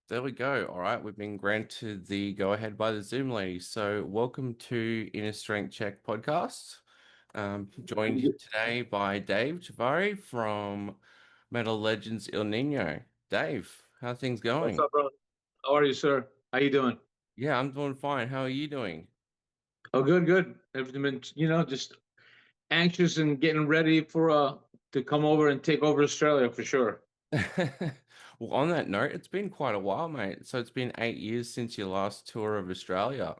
There we go. All right, we've been granted the go ahead by the Zoom lady. So, welcome to Inner Strength Check podcast. Joined today by Dave Chavarri from Metal Legends Ill Nino. Dave, how are things What's going? up, bro? How are you, sir? How you doing? Yeah, I'm doing fine. How are you doing? Oh, good, good. Everything been, just anxious and getting ready for to come over and take over Australia for sure. Well, on that note, it's been quite a while, mate. So, it's been 8 years since your last tour of Australia.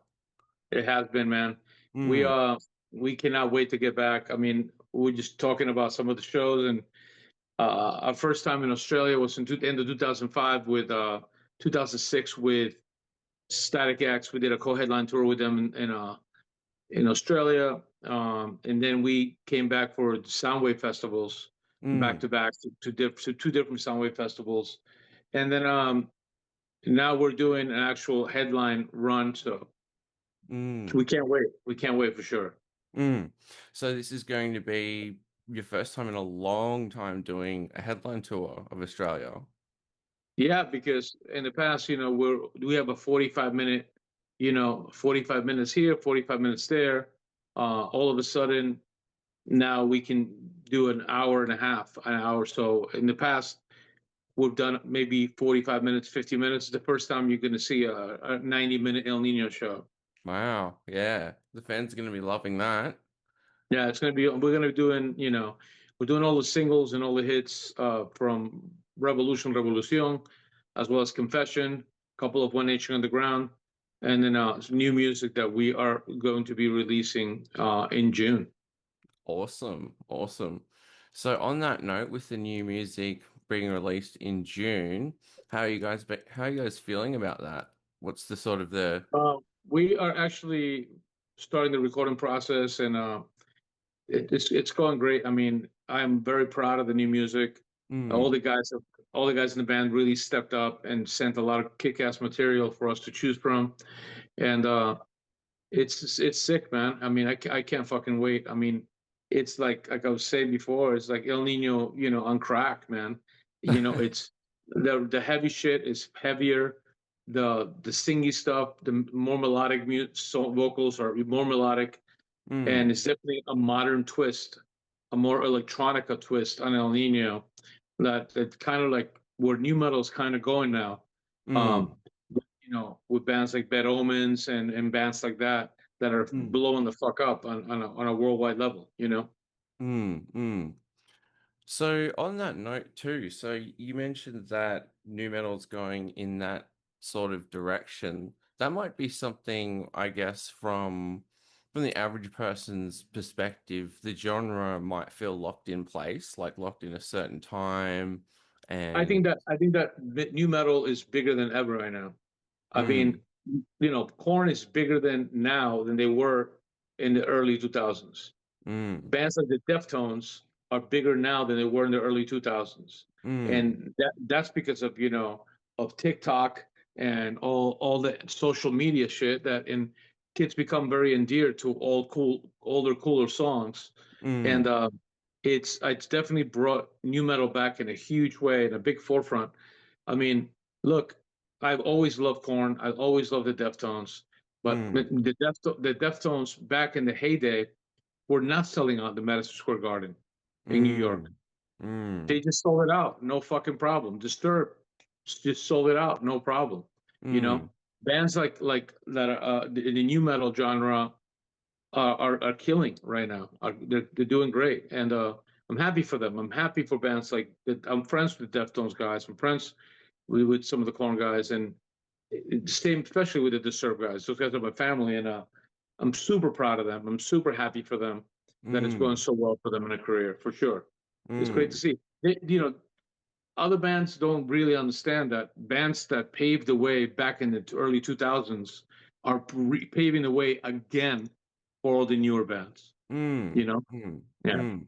It has been, man. We Hmm. uh we cannot wait to get back. I mean, we're just talking about some of the shows, and our first time in Australia was in end of 2005 with 2006 with Static X. We did a co-headline tour with them in Australia, and then we came back for Soundwave festivals back Hmm. to back to two different Soundwave festivals, and then now we're doing an actual headline run. So Hmm. we can't wait. We can't wait for sure. Mm. So this is going to be your first time in a long time doing a headline tour of Australia. Yeah, because in the past, we have a 45 minute, 45 minutes here, 45 minutes there. All of a sudden, now we can do an hour and a half, an hour. So in the past, we've done maybe 45 minutes, 50 minutes. The first time you're going to see a 90-minute El Nino show. Wow. Yeah. The fans are going to be loving that. Yeah, it's going to be, we're going to be doing, we're doing all the singles and all the hits from Revolution, as well as Confession, a couple of One Nation Underground, and then some new music that we are going to be releasing in June. Awesome. Awesome. So on that note, with the new music being released in June, how are you guys feeling about that? What's the sort of the We are actually starting the recording process, and it's going great. I mean, I'm very proud of the new music. All mm, the guys have, all the guys in the band really stepped up and sent a lot of kick-ass material for us to choose from, and it's sick, man. I mean, I can't fucking wait. I mean, it's like I was saying before, it's like El Nino, on crack, man. It's the heavy shit is heavier. The singy stuff, the more melodic vocals are more melodic, and mm, it's definitely a modern twist, a more electronica twist on El Nino that kind of like where new metal is kind of going now. mm, Um, with bands like Bad Omens and bands like that are mm, blowing the fuck up on a worldwide level. mm. So on that note too, so you mentioned that new metal's going in that sort of direction. That might be something, I guess, from the average person's perspective, the genre might feel locked in place, like locked in a certain time. And I think that new metal is bigger than ever right now. I mm, mean, Korn is bigger than now than they were in the early 2000s. mm, Bands like the Deftones are bigger now than they were in the early 2000s, mm, and that's because of of TikTok and all the social media shit that and kids become very endeared to older, cooler songs, and mm, it's definitely brought new metal back in a huge way in a big forefront. I mean, look, I've always loved Korn. I've always loved the Deftones, but mm, the Deftones back in the heyday were not selling out the Madison Square Garden in New York. mm, mm, They just sold it out, no fucking problem. Disturbed just sold it out, no problem. You mm, know, bands like that are the new metal genre are killing right now. They're doing great, and I'm happy for them. I'm happy for bands like that. I'm friends with the Deftones guys. I'm friends with some of the Korn guys, and same, especially with the Disturbed guys. Those guys are my family, and I'm super proud of them. I'm super happy for them that it's going mm, so well for them in a career, for sure. It's great to mm, see. Other bands don't really understand that bands that paved the way back in the early 2000s are paving the way again for all the newer bands. You mm, know? mm, Yeah, mm.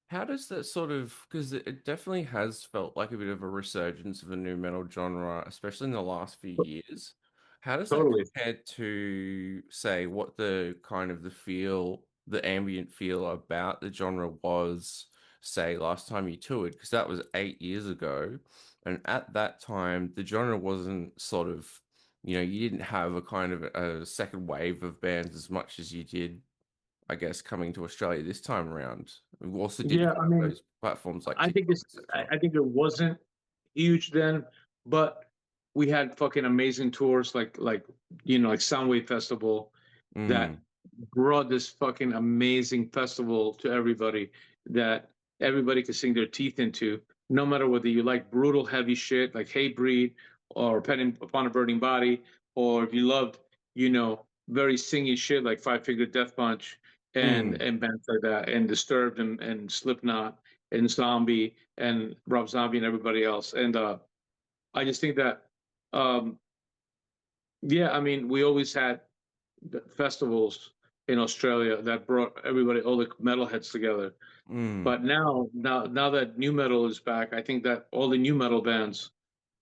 How does that sort of, because it definitely has felt like a bit of a resurgence of the new metal genre, especially in the last few years. How does that totally. compare to, say, what the kind of the ambient feel about the genre was, say, last time you toured? Because that was 8 years ago. And at that time, the genre wasn't sort of, you didn't have a kind of a second wave of bands as much as you did, I guess, coming to Australia this time around. We also didn't Yeah, I have mean, those platforms like I think TikTok, it's etc. I think it wasn't huge then, but we had fucking amazing tours like Soundwave Festival that Mm, brought this fucking amazing festival to everybody that everybody could sink their teeth into, no matter whether you like brutal heavy shit like Hatebreed or Upon a Burning Body, or if you loved, very singy shit like Five Finger Death Punch mm, and bands like that, and Disturbed and Slipknot and Zombie and Rob Zombie and everybody else. And I just think that, um, yeah, I mean, we always had festivals in Australia that brought everybody, all the metalheads together. mm, But now that new metal is back, I think that all the new metal bands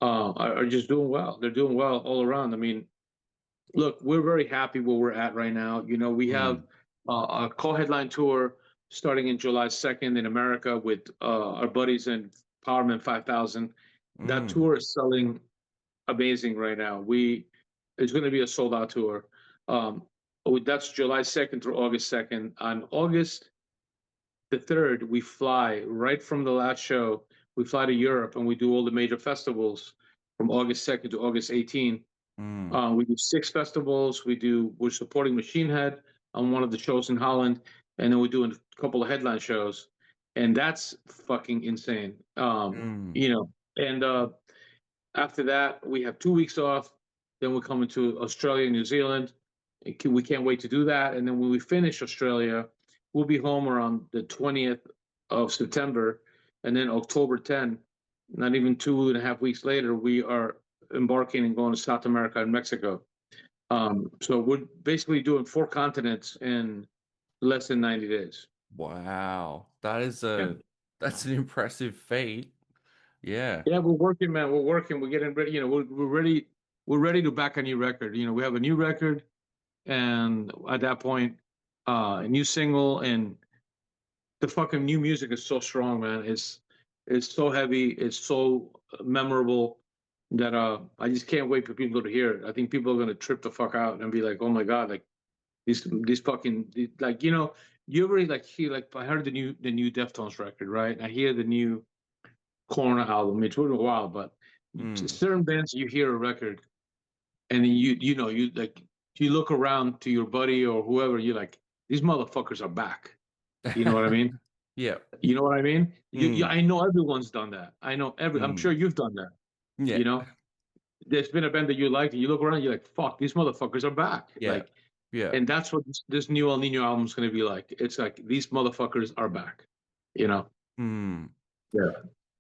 are just doing well. They're doing well all around. I mean, look, we're very happy where we're at right now. We have mm, a co-headline tour starting in July 2nd in America with our buddies in Powerman 5000. That mm, tour is selling amazing right now. It's going to be a sold out tour. Um, that's July 2nd through August 2nd. On August the 3rd, we fly right from the last show. We fly to Europe and we do all the major festivals from August 2nd to August 18th. mm, We do 6 festivals. We're supporting Machine Head on one of the shows in Holland, and then we're doing a couple of headline shows, and that's fucking insane. mm, And after that, we have 2 weeks off. Then we're coming to Australia, New Zealand. We can't wait to do that. And then when we finish Australia, we'll be home around the 20th of September. And then October 10, not even 2.5 weeks later, we are embarking and going to South America and Mexico. So we're basically doing 4 continents in less than 90 days. wow. Yeah. That's an impressive feat. Yeah. Yeah, we're working, man. We're working. We're getting ready. We're ready. We're ready to back a new record. We have a new record, and at that point, a new single, and the fucking new music is so strong, man. It's so heavy. It's so memorable that I just can't wait for people to hear it. I think people are gonna trip the fuck out and be like, "Oh my god!" Like these fucking like you ever like hear like I heard the new Deftones record, right? I hear the new Corner album. It's been a while, but Mm. certain bands you hear a record and then you like you look around to your buddy or whoever, you're like, these motherfuckers are back. You know what I mean? Yeah. You know what I mean? Mm, I know everyone's done that. I'm sure mm. you've done that. Yeah. You know, there's been a band that you like, and you look around, you're like, fuck, these motherfuckers are back. Yeah. Like, Yeah. and that's what this new El Nino album is going to be like. It's like these motherfuckers are back. You know? Mm. Yeah.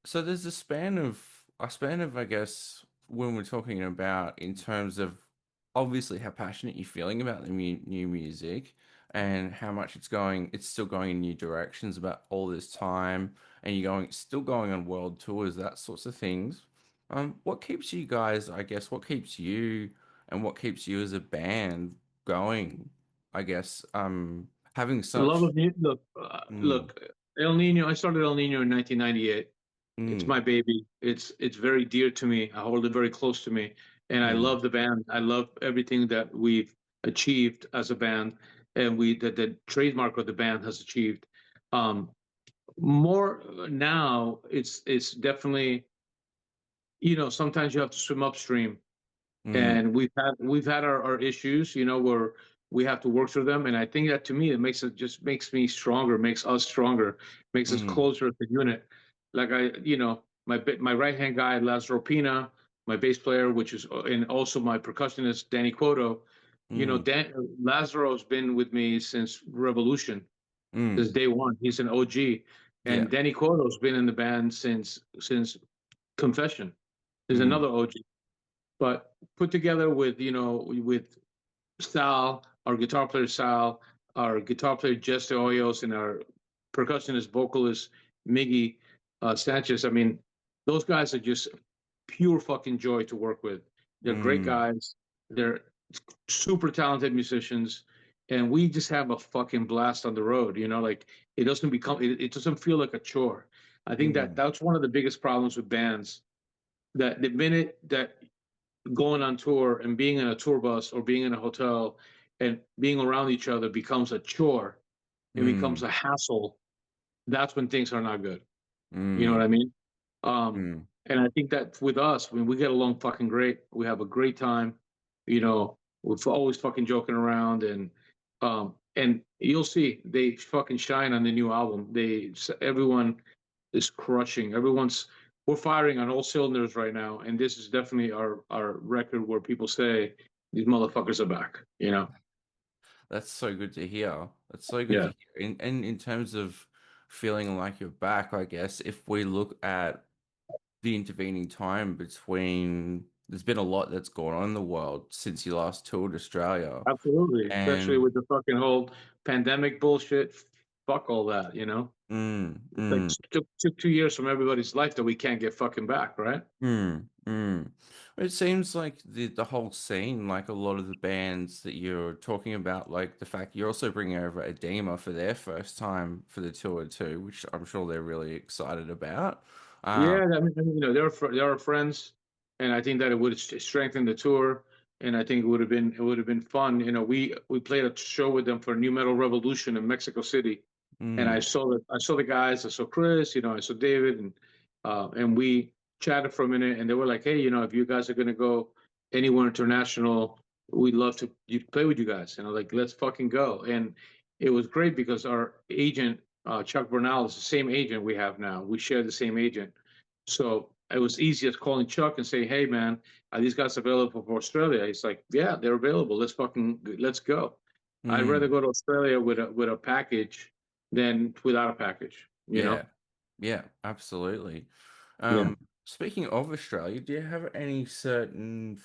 So there's a span of, I guess, when we're talking about in terms of obviously how passionate you're feeling about the new music and how much it's still going in new directions about all this time, and still going on world tours, that sorts of things. What keeps you guys, I guess, what keeps you and what keeps you as a band going? I guess, having The love such, of music. Look, mm, look, El Nino. I started El Nino in 1998. It's mm, my baby. It's very dear to me. I hold it very close to me, and I mm, love the band. I love everything that we've achieved as a band, and the trademark of the band has achieved. Um, More now, it's definitely sometimes you have to swim upstream, mm, and we've had our issues, where we have to work through them, and I think that to me it makes me stronger, makes us stronger, makes us mm, closer as a unit. Like my right hand guy Lazaro Pina, my bass player, which is and also my percussionist Danny Cuoto. mm. Lazaro's been with me since Revolution, since Mm, day one. He's an OG, yeah. and Danny Cuoto's been in the band since Confession. There's Mm, another OG, but put together with Sal, our guitar player Sal, our guitar player Jess De Hoyos, and our percussionist vocalist Miggy Sanchez. I mean, those guys are just pure fucking joy to work with. They're great mm, guys. They're super talented musicians, and we just have a fucking blast on the road. Like it doesn't feel like a chore. I think that Mm, that's one of the biggest problems with bands. That the minute that going on tour and being in a tour bus or being in a hotel and being around each other becomes a chore and becomes mm, a hassle, that's when things are not good. You know what mm, I mean? Um, mm. and I think that with us, I mean, we get along fucking great. We have a great time. We're always fucking joking around, and you'll see they fucking shine on the new album. Everyone is crushing. We're firing on all cylinders right now, and this is definitely our record where people say these motherfuckers are back. That's so good to hear. That's so good to Yeah, hear. And in terms of feeling like you're back, I guess if we look at the intervening time between, there's been a lot that's gone on in the world since you last toured Australia. absolutely. Especially And with the fucking whole pandemic bullshit. Fuck all that. Like mm. took 2 years from everybody's life that we can't get fucking back, right? Mm. It seems like the whole scene, like a lot of the bands that you're talking about, like the fact you're also bringing over ADEMA for their first time for the tour too, which I'm sure they're really excited about. Um, Yeah, they're our friends, and I think that it would have strengthened the tour, and I think it would have been fun. We played a show with them for New Metal Revolution in Mexico City, and I mm, saw the guys, I saw Chris, I saw David, and we chatted for a minute, and they were like, hey, if you guys are gonna go anywhere international, we'd love to play with you guys, like let's fucking go. And it was great because our agent, Chuck Bernal, is the same agent we have now. We share the same agent, so it was easy as calling Chuck and say, hey man, are these guys available for Australia? He's like, yeah, they're available. Let's go. I'd rather mm, go to Australia with a package than without a package. yeah, yeah, absolutely. Yeah. Speaking of Australia, do you have any certain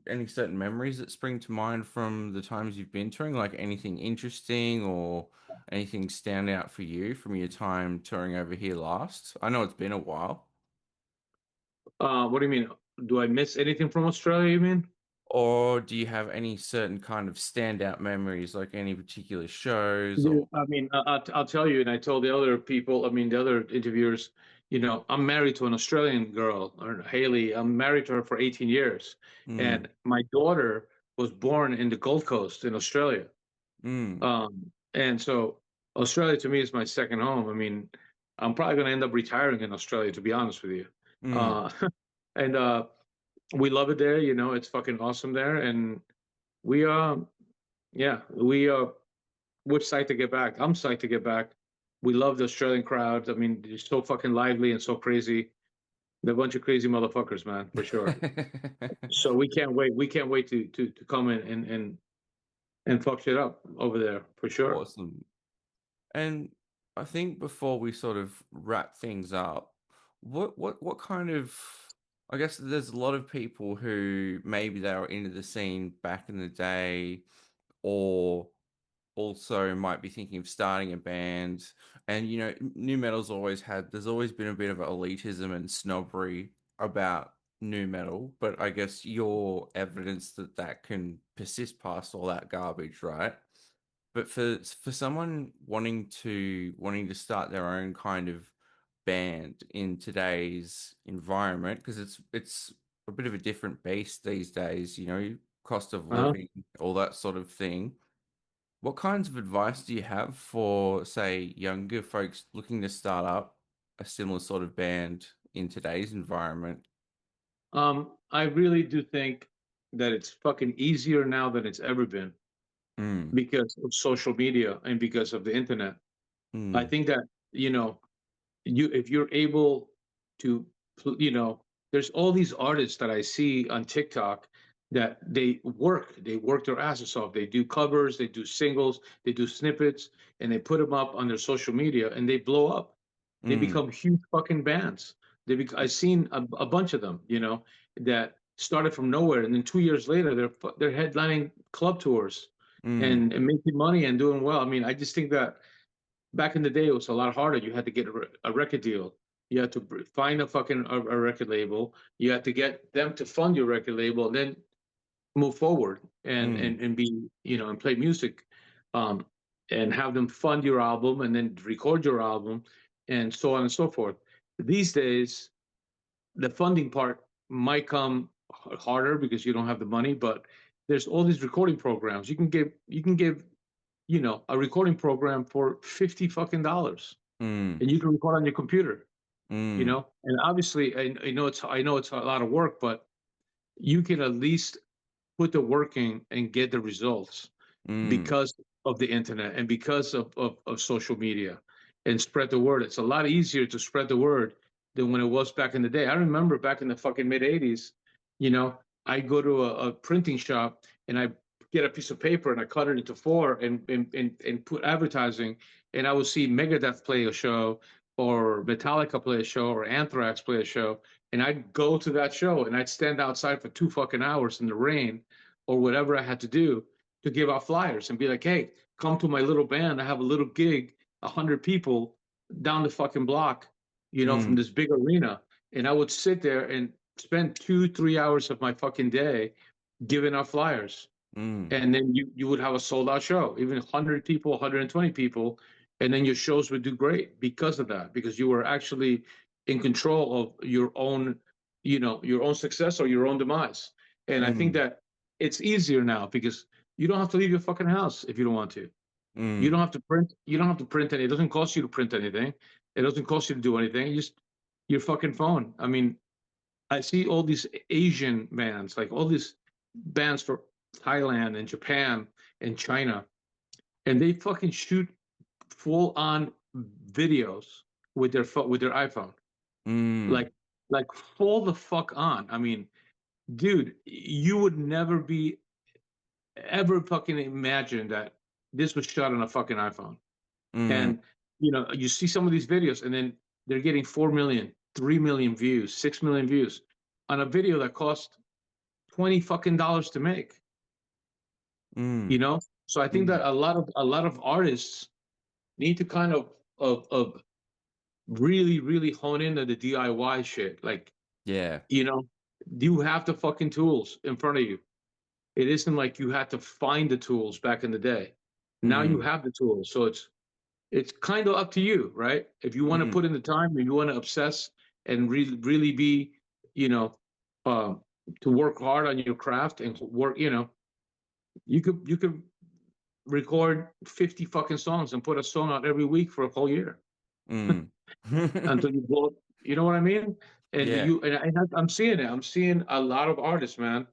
memories that spring to mind from the times you've been touring? Like anything interesting or anything stand out for you from your time touring over here last? I know it's been a while. What do you mean? Do I miss anything from Australia? You mean? Or do you have any certain kind of standout memories, like any particular shows Yeah, or I mean, I'll tell you, and I told the other people, I mean, the other interviewers, I'm married to an Australian girl, or Haley. I'm married to her for 18 years. mm, And my daughter was born in the Gold Coast in Australia. mm, And so Australia to me is my second home. I mean, I'm probably going to end up retiring in Australia, to be honest with you. mm. Uh, and we love it there. It's fucking awesome there. And we, yeah, we're psyched to get back. I'm psyched to get back. We love the Australian crowd. I mean, they're so fucking lively and so crazy. They're a bunch of crazy motherfuckers, man, for sure. So we can't wait. We can't wait to come in and fuck shit up over there for sure. Awesome. And I think before we sort of wrap things up, what kind of, I guess there's a lot of people who maybe they were into the scene back in the day, or also might be thinking of starting a band. And new metal's always had, there's always been a bit of elitism and snobbery about new metal, but I guess you're evidence that that can persist past all that garbage, right? But for someone wanting to start their own kind of band in today's environment, because it's a bit of a different beast these days, cost of Uh-huh. living, all that sort of thing. What kinds of advice do you have for, say, younger folks looking to start up a similar sort of band in today's environment? I really do think that it's fucking easier now than it's ever been Mm, because of social media and because of the internet. I mm, think that, you know, if you're able to, you know, there's all these artists that I see on TikTok that they work their asses off. They do covers, they do singles, they do snippets, and they put them up on their social media and they blow up. They mm, become huge fucking bands. I've seen a bunch of them, that started from nowhere, and then 2 years later they're headlining club tours mm, and making money and doing well. I mean, I just think that back in the day it was a lot harder. You had to get a record deal. You had to find a record label. You had to get them to fund your record label, and then move forward and mm, and and be and play music. um, and have them fund your album and then record your album and so on and so forth. These days, the funding part might come harder because you don't have the money, but there's all these recording programs. You can give a recording program for 50 fucking dollars, Mm. and you can record on your computer. Mm. And obviously, I know it's a lot of work, but you can at least put the work in and get the results Mm. because of the internet and because of social media and spread the word. It's a lot easier to spread the word than when it was back in the day. I remember back in the fucking mid 80s, I go to a printing shop and I get a piece of paper and I cut it into four and put advertising, and I would see Megadeth play a show or Metallica play a show or Anthrax play a show. And I'd go to that show and I'd stand outside for 2 fucking hours in the rain or whatever I had to do to give out flyers and be like, hey, come to my little band. I have a little gig, 100 people down the fucking block, from Mm. this big arena. And I would sit there and spend 2, 3 hours of my fucking day giving out flyers. Mm. And then you would have a sold out show, even 100 people, 120 people. And then your shows would do great because of that, because you were actually in control of your own success or your own demise. And I think Mm. that it's easier now because you don't have to leave your fucking house if you don't want to. You Mm. don't have to print. You don't have to print any. It doesn't cost you to print anything. It doesn't cost you to do anything. You just your fucking phone. I mean, I see all these Asian bands, like all these bands for Thailand and Japan and China, and they fucking shoot full on videos with their iPhone, Mm. like full the fuck on. I mean, dude, you would never be ever fucking imagine that this was shot on a fucking iPhone. Mm. And you see some of these videos, and then they're getting 4 million, 3 million views, 6 million views on a video that cost 20 fucking dollars to make. Mm. You know, so I think Mm. that a lot of artists need to kind of really really hone into the DIY shit. Like, Yeah. you know, you have the fucking tools in front of you. It isn't like you had to find the tools back in the day. Now you Mm. have the tools, so it's kind of up to you, right? If you want to Mm. put in the time, if you want to obsess and really really be, you know, uh, to work hard on your craft and work, you could record 50 fucking songs and put a song out every week for a whole year Mm. until you blow. You know what I mean? And Yeah. I'm seeing it. I'm seeing a lot of artists, man.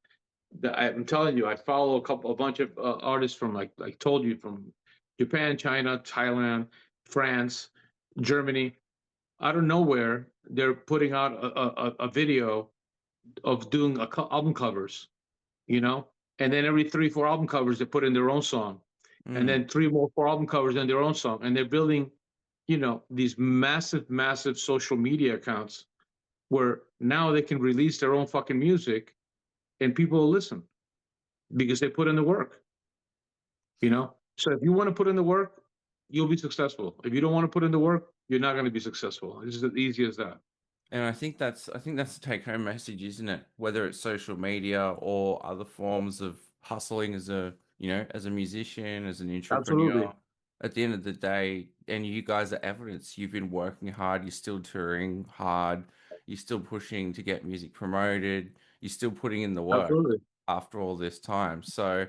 That I'm telling you, I follow a bunch of artists from like told you, from Japan, China, Thailand, France, Germany. Out of nowhere, they're putting out a video of doing album covers, and then every 3, 4 album covers they put in their own song, and Mm. then 3 more, 4 album covers in their own song, and they're building, these massive, massive social media accounts where now they can release their own fucking music and people will listen because they put in the work. So if you want to put in the work, you'll be successful. If you don't want to put in the work, you're not going to be successful. It's as easy as that. And I think that's the take home message, isn't it? Whether it's social media or other forms of hustling as a musician, as an Absolutely. entrepreneur, at the end of the day, and you guys are evidence, you've been working hard, you're still touring hard, you're still pushing to get music promoted, you're still putting in the work Absolutely. after all this time. So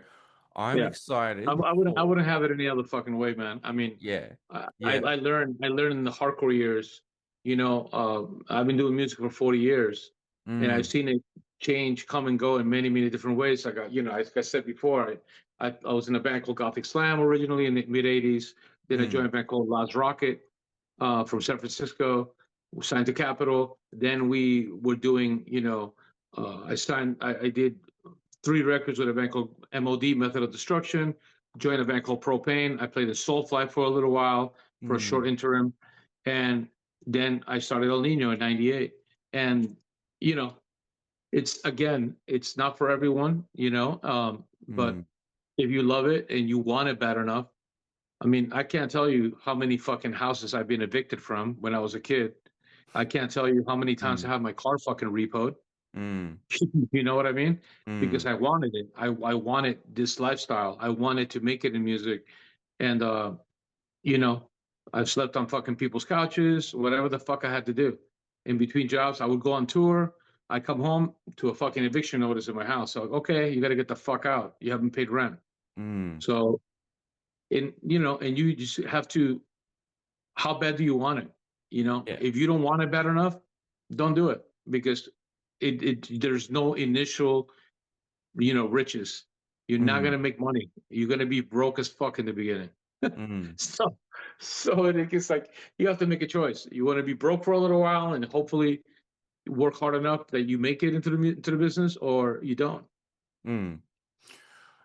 I'm Yeah. I, excited I wouldn't I for, wouldn't have it any other fucking way, man. I mean, yeah, I yeah, learned in the hardcore years. I've been doing music for 40 years, and I've mm, seen it change, come and go in many many different ways. Like I said before, I was in a band called Gothic Slam originally in the mid 80s. Then I joined mm, a band called Las Rocket from San Francisco, signed to Capitol. Then we were doing, I did 3 records with a band called MOD, Method of Destruction, joined a band called Propane. I played in Soulfly for a little while, for a mm, short interim. And then I started El Nino in 98. And, you know, it's not for everyone, but mm, if you love it and you want it bad enough, I mean, I can't tell you how many fucking houses I've been evicted from when I was a kid. I can't tell you how many times I mm, had my car fucking repoed. mm, You know what I mean? Because mm, I wanted it. I wanted this lifestyle. I wanted to make it in music. And you know, I've slept on fucking people's couches, whatever the fuck I had to do. In between jobs, I would go on tour. I come home to a fucking eviction notice in my house. So okay, you got to get the fuck out. You haven't paid rent. Mm. So and you just have to. How bad do you want it? Yeah. If you don't want it bad enough, don't do it because there's no initial riches. You're not Mm. gonna make money. You're gonna be broke as fuck in the beginning. Mm. So, so it's like you have to make a choice. You want to be broke for a little while and hopefully work hard enough that you make it into the business, or you don't. Mm.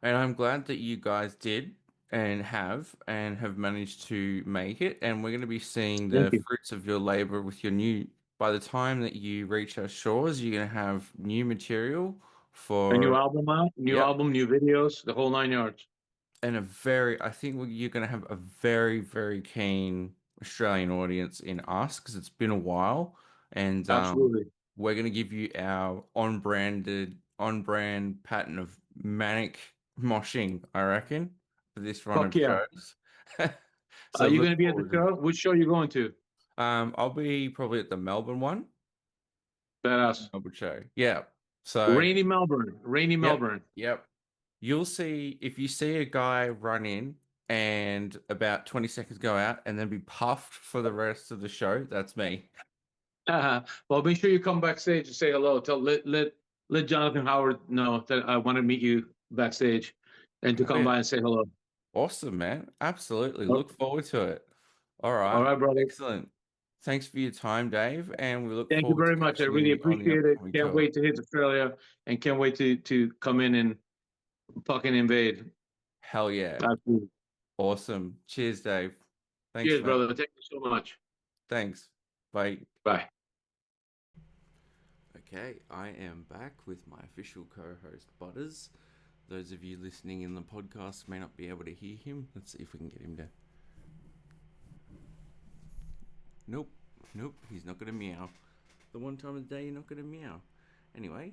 And I'm glad that you guys did and have managed to make it. And we're going to be seeing Thank the you. fruits of your labor with your new, by the time that you reach our shores, you're going to have new material A new for, album out, new yep. album, new videos, the whole 9 yards. And I think you're going to have a very, very keen Australian audience in us because it's been a while. And Absolutely. we're going to give you our on brand pattern of manic moshing, I reckon, for this run Fuck of yeah. shows. Are So you look going to be at the forward to show? Which show are you going to? I'll be probably at the Melbourne one, Badass. Melbourne show. Yeah. So, Rainy Melbourne. Rainy yep, Melbourne. yep. You'll see if you see a guy run in and about 20 seconds go out and then be puffed for the rest of the show, that's me. Well, make sure you come backstage and say hello. Let Jonathan Howard know that I want to meet you backstage, and to Oh, come yeah. by and say hello. Awesome, man. Absolutely. Oh, Look forward to it. All all right. right, brother. Excellent. Thanks for your time, Dave. And we look Thank you forward to very much. I catching really you on the appreciate it. upcoming Can't tour. wait to hit Australia, and can't wait to come in and fucking invade. Hell yeah. Absolutely. Awesome. Cheers, Dave. Thanks, Cheers, man. brother. Thank you so much. Thanks. Bye. Bye. Okay, I am back with my official co host, Butters. Those of you listening in the podcast may not be able to hear him. Let's see if we can get him to. Nope. Nope. He's not going to meow. The one time of the day you're not going to meow. Anyway,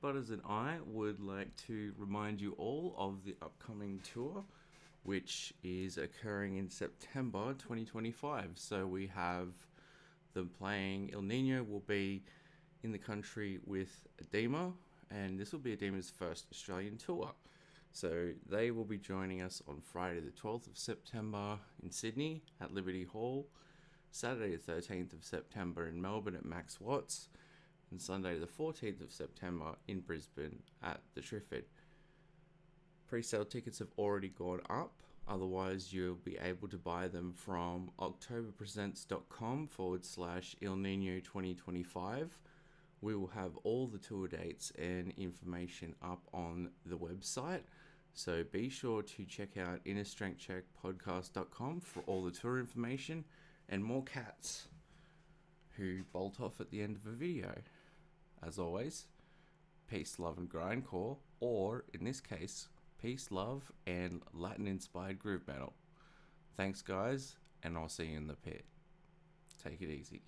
Butters and I would like to remind you all of the upcoming tour, which is occurring in September 2025. So we have them playing. Ill Nino will be in the country with ADEMA, and this will be ADEMA's first Australian tour. So they will be joining us on Friday the 12th of September in Sydney at Liberty Hall, Saturday the 13th of September in Melbourne at Max Watts, and Sunday the 14th of September in Brisbane at the Triffid. Pre-sale tickets have already gone up. Otherwise, you'll be able to buy them from octoberpresents.com/ Il Nino 2025. We will have all the tour dates and information up on the website. So be sure to check out innerstrengthcheckpodcast.com for all the tour information and more cats who bolt off at the end of a video. As always, peace, love, and grindcore, or in this case, peace, love, and Latin-inspired groove metal. Thanks, guys, and I'll see you in the pit. Take it easy.